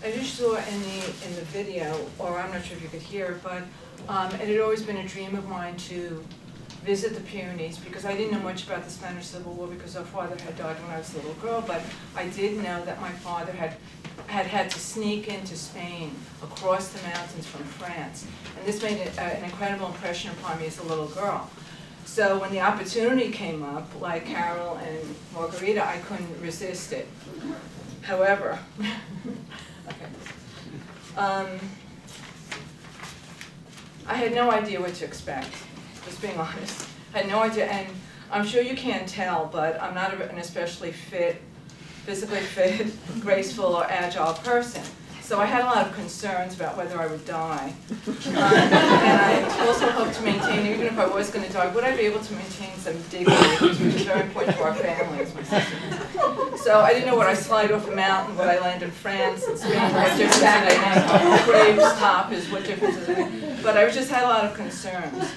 as you saw in the video, or I'm not sure if you could hear it, but it had always been a dream of mine to visit the Pyrenees, because I didn't know much about the Spanish Civil War because our father had died when I was a little girl, but I did know that my father had to sneak into Spain across the mountains from France. And this made an incredible impression upon me as a little girl. So when the opportunity came up, like Carol and Margarita, I couldn't resist it. However, okay. I had no idea what to expect, just being honest. I had no idea, and I'm sure you can't tell, but I'm not an especially fit, physically fit, graceful, or agile person. So I had a lot of concerns about whether I would die. And I also hoped to maintain, even if I was going to die, would I be able to maintain some dignity, which is very important to our family, as my sister. So I didn't know would I slide off a mountain, would I land in France and Spain, what difference did I make? Graves top is what difference does it make? But I just had a lot of concerns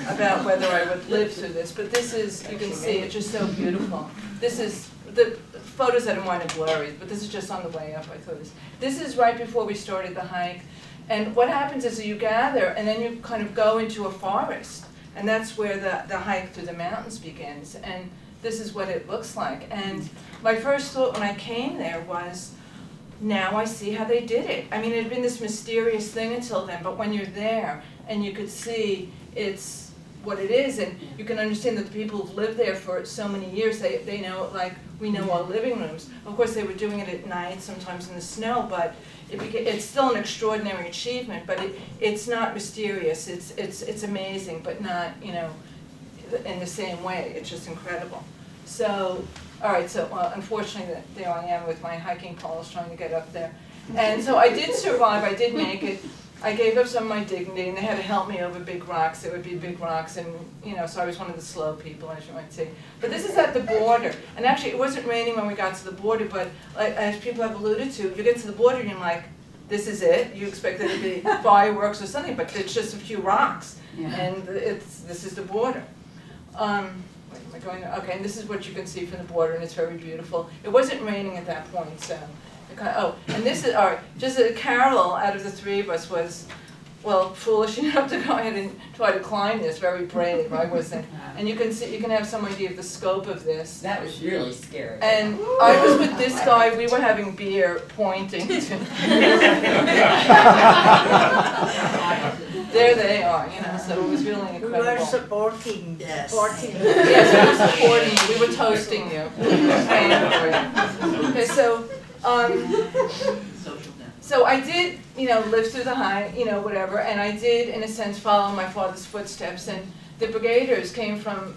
about whether I would live through this. But this is, you can see, it's just so beautiful. This is, the photos I didn't want to blurry, but this is just on the way up, I thought this is right before we started the hike. And what happens is that you gather, and then you kind of go into a forest. And that's where the hike through the mountains begins. And this is what it looks like. And my first thought when I came there was, now I see how they did it. I mean, it had been this mysterious thing until then, but when you're there and you could see it's what it is, and you can understand that the people who've lived there for so many years, they know it like we know our living rooms. Of course, they were doing it at night, sometimes in the snow, but it's still an extraordinary achievement, but it's not mysterious. It's amazing, but not, you know, in the same way. It's just incredible. So, all right, so unfortunately, there I am with my hiking poles trying to get up there. And so I did survive, I did make it. I gave up some of my dignity, and they had to help me over big rocks. There would be big rocks, and, you know, so I was one of the slow people, as you might say. But this is at the border. And actually, it wasn't raining when we got to the border, but as people have alluded to, you get to the border, and you're like, this is it. You expect it to be fireworks or something, but it's just a few rocks. Yeah. And this is the border. Wait, am I going to, okay, and this is what you can see from the border, and it's very beautiful. It wasn't raining at that point, so. Oh, and this is, all right, just Carol, out of the three of us, was, well, foolish enough to go ahead and try to climb this, very brave. I wasn't. And you can see, you can have some idea of the scope of this. That was really scary. And I was with this guy, we were having beer, pointing to. There they are, you know, so it was really incredible. We were supporting. Yes. Yes, we were supporting you, we were toasting you. We were paying for it. Okay, so I did, you know, live through the hike, you know, whatever, and I did, in a sense, follow my father's footsteps. And the brigaders came from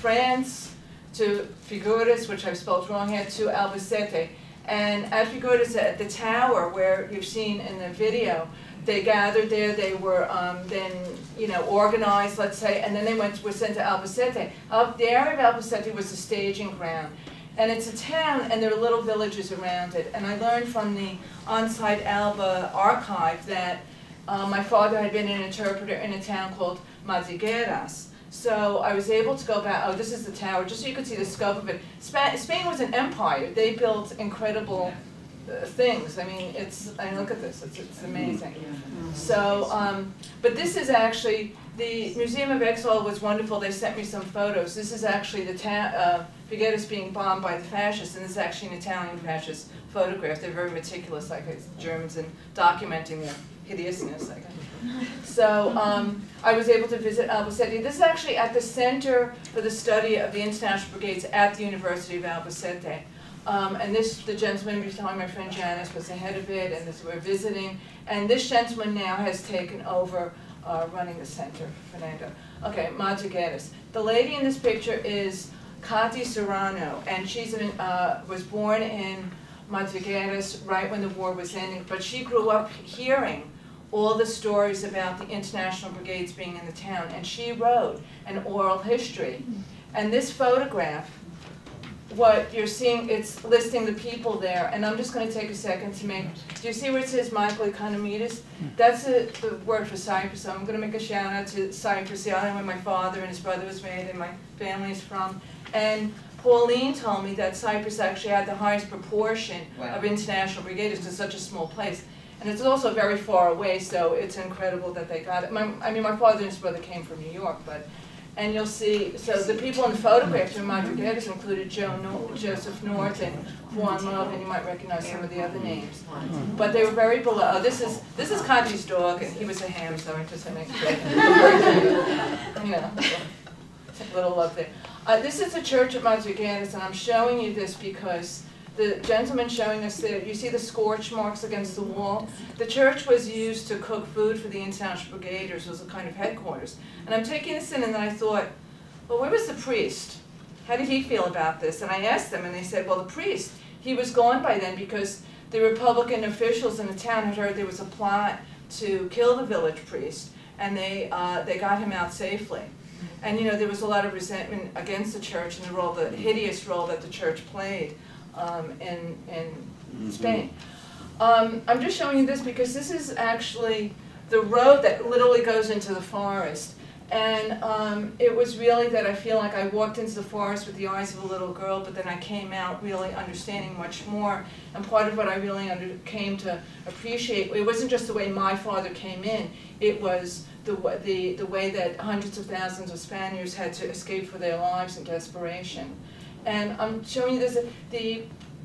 France to Figueres, which I've spelled wrong here, to Albacete. And at Figueres, at the tower where you've seen in the video, they gathered there. They were then, you know, organized, let's say, and then they were sent to Albacete. The area of Albacete was the staging ground. And it's a town, and there are little villages around it. And I learned from the on-site Alba archive that my father had been an interpreter in a town called Madrigueras. So I was able to go back. Oh, this is the tower, just so you could see the scope of it. Spain was an empire. They built incredible things. I mean, look at this. It's amazing. So, but this is actually, the Museum of Exile was wonderful. They sent me some photos. This is actually the town, Figueres being bombed by the fascists, and this is actually an Italian fascist photograph. They're very meticulous, like Germans, in documenting their hideousness, I guess. So I was able to visit Albacete. This is actually at the Center for the Study of the International Brigades at the University of Albacete. And the gentleman behind my friend Janice was the head of it, and we're visiting. And this gentleman now has taken over running the center, Fernando. Okay, Madrigueras. The lady in this picture is Cati Serrano, and she was born in Madrigueras right when the war was ending, but she grew up hearing all the stories about the international brigades being in the town, and she wrote an oral history. And this photograph, what you're seeing, it's listing the people there, and I'm just going to take a second to make, do you see where it says Michael Economides? That's the word for Cyprus. So I'm going to make a shout out to Cyprus, the island where my father and his brother was made and my family is from. And Pauline told me that Cyprus actually had the highest proportion Wow. of international brigaders to such a small place. And it's also very far away, so it's incredible that they got it. I mean, my father and his brother came from New York, but, and you'll see, so the people in the photographs from my brigaders included Joseph North and Juan Love, and you might recognize some of the other names. But they were very below. Oh, this is Conti's dog, and he was a ham, so I just had an extra, you know, little love there. This is the church at Madrigalis, and I'm showing you this because the gentleman showing us there, you see the scorch marks against the wall? The church was used to cook food for the international brigaders, was a kind of headquarters. And I'm taking this in, and then I thought, well, where was the priest? How did he feel about this? And I asked them, and they said, well, the priest, he was gone by then because the Republican officials in the town had heard there was a plot to kill the village priest, and they got him out safely. And you know, there was a lot of resentment against the church and the role, the hideous role that the church played in Spain. I'm just showing you this because this is actually the road that literally goes into the forest. And it was really that I feel like I walked into the forest with the eyes of a little girl, but then I came out really understanding much more. And part of what I really came to appreciate, it wasn't just the way my father came in, it was the way that hundreds of thousands of Spaniards had to escape for their lives in desperation. And I'm showing you this,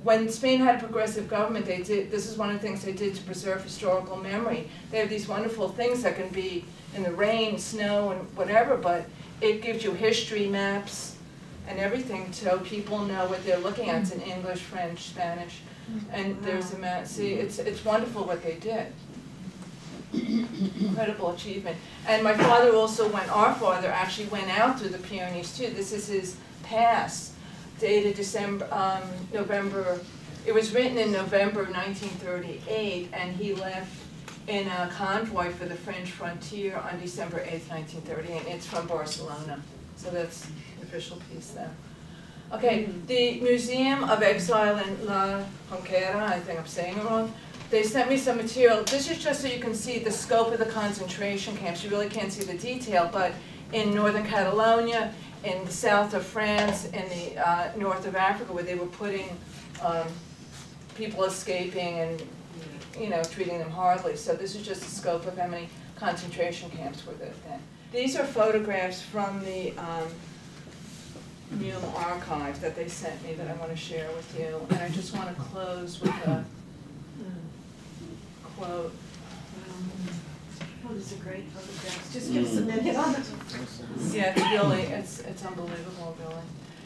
when Spain had a progressive government, this is one of the things they did to preserve historical memory. They have these wonderful things that can be in the rain, snow, and whatever, but it gives you history maps and everything so people know what they're looking at. It's in English, French, Spanish, and there's a map. See, it's wonderful what they did. Incredible achievement. And my father also our father actually went out through the Pyrenees too. This is his pass, dated November, it was written in November of 1938, and he left in a convoy for the French frontier on December 8th, 1938. It's from Barcelona. So that's the official piece there. Okay, the Museum of Exile in La Jonquera, I think I'm saying it wrong, they sent me some material. This is just so you can see the scope of the concentration camps. You really can't see the detail, but in northern Catalonia, in the south of France, in the north of Africa, where they were putting people escaping and treating them horribly. So this is just the scope of how many concentration camps were there then. These are photographs from the Museum archive that they sent me that I want to share with you. And I just want to close with a quote. Oh, these are great photographs. Just give us a minute on it. Yeah, it's really, it's unbelievable, really.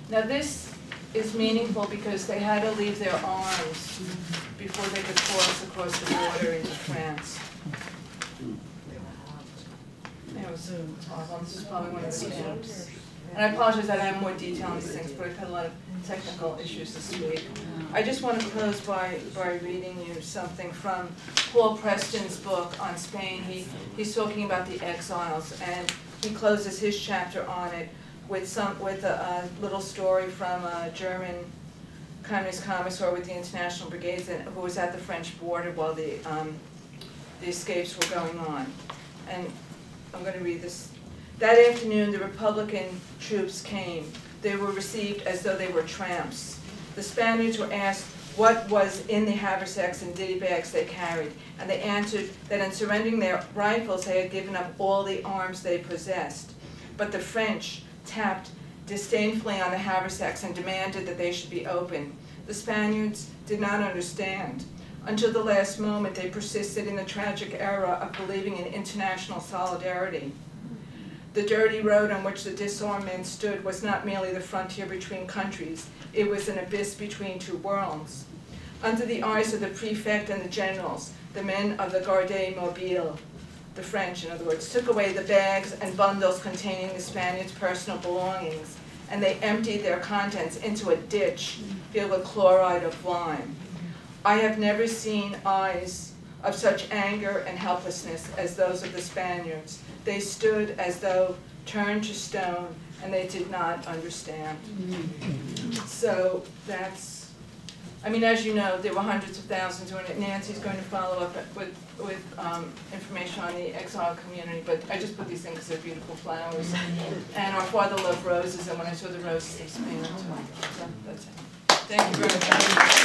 Now this is meaningful because they had to leave their arms before they could cross across the border into France. It was awful. This is probably one of the camps. And I apologize that I have more detail on these things, but I've had a lot of technical issues this week. I just want to close by reading you something from Paul Preston's book on Spain. He's talking about the exiles, and he closes his chapter on it with a little story from a German communist commissar with the International Brigades who was at the French border while the escapes were going on. And I'm going to read this. That afternoon, the Republican troops came. They were received as though they were tramps. The Spaniards were asked what was in the haversacks and ditty bags they carried, and they answered that in surrendering their rifles, they had given up all the arms they possessed. But the French tapped disdainfully on the haversacks and demanded that they should be opened. The Spaniards did not understand. Until the last moment, they persisted in the tragic era of believing in international solidarity. The dirty road on which the disarmed men stood was not merely the frontier between countries, it was an abyss between two worlds. Under the eyes of the prefect and the generals, the men of the Garde Mobile, the French in other words, took away the bags and bundles containing the Spaniards' personal belongings, and they emptied their contents into a ditch filled with chloride of lime. I have never seen eyes of such anger and helplessness as those of the Spaniards. They stood as though turned to stone, and they did not understand. So that's I mean, as you know, there were hundreds of thousands doing it. Nancy's going to follow up with information on the exile community, but I just put these things because they're beautiful flowers. And our father loved roses, and when I saw the roses, they expanded. So that's it. Thank you very much.